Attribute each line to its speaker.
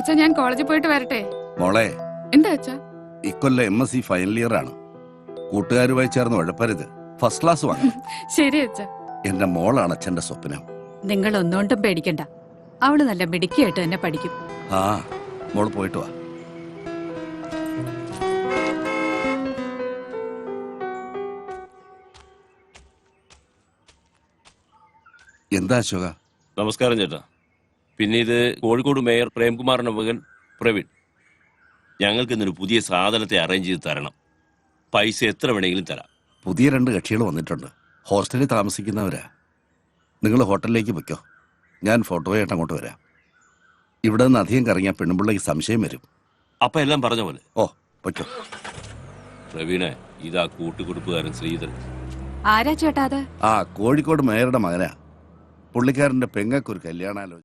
Speaker 1: അച്ഛാ ഞാൻ കോളേജിൽ പോയിട്ട് വരട്ടെ.
Speaker 2: മോളെ,
Speaker 1: എന്താ അച്ഛാ?
Speaker 2: ഇക്കൊല്ലം MSc ഫൈനൽ ഇയർ ആണ്. കൂട്ടുകാരുമായി ചേർന്ന് ഉഴപ്പരുത്. ഫസ്റ്റ് ക്ലാസ് വാങ്ങണം.
Speaker 1: ശരി അച്ഛാ.
Speaker 2: എന്റെ മോളാണ് അച്ഛന്റെ സ്വപ്നം.
Speaker 3: നിങ്ങൾ ഒന്നുകൊണ്ടും പേടിക്കണ്ട, അവള് നല്ല മിടുക്കിയായിട്ട് തന്നെ പഠിക്കും.
Speaker 2: ആ, മോള് പോയിട്ട് വാ. എന്താ അശോക?
Speaker 4: നമസ്കാരം ചേട്ടാ. പിന്നെ ഇത് കോഴിക്കോട് മേയർ പ്രേംകുമാറിന്റെ മകൻ പ്രവീൺ. ഞങ്ങൾക്ക് ഇന്നൊരു പുതിയ സാധനത്തെ അറേഞ്ച് ചെയ്ത് തരണം. പൈസ എത്ര വേണമെങ്കിലും തരാം.
Speaker 2: പുതിയ 2 കക്ഷികൾ വന്നിട്ടുണ്ട്. ഹോസ്റ്റലിൽ താമസിക്കുന്നവരാ. നിങ്ങൾ ഹോട്ടലിലേക്ക് വെക്കോ, ഞാൻ ഫോട്ടോയായിട്ട് അങ്ങോട്ട് വരാം. ഇവിടെ നിന്ന് അധികം കറങ്ങിയാൽ പെണ്ണുപിള്ളേക്ക് സംശയം വരും.
Speaker 4: അപ്പൊ എല്ലാം പറഞ്ഞ പോലെ.
Speaker 2: ഓ, വെക്കോ.
Speaker 4: പ്രവീണെ, ഇതാ കൂട്ടുകുടുപ്പുകാരൻ ശ്രീധരൻ.
Speaker 3: ആരാ ചേട്ടാ അത്?
Speaker 2: കോഴിക്കോട് മേയറുടെ മകനാ. പുള്ളിക്കാരന്റെ പെങ്ങൾക്കൊരു കല്യാണാലോചന.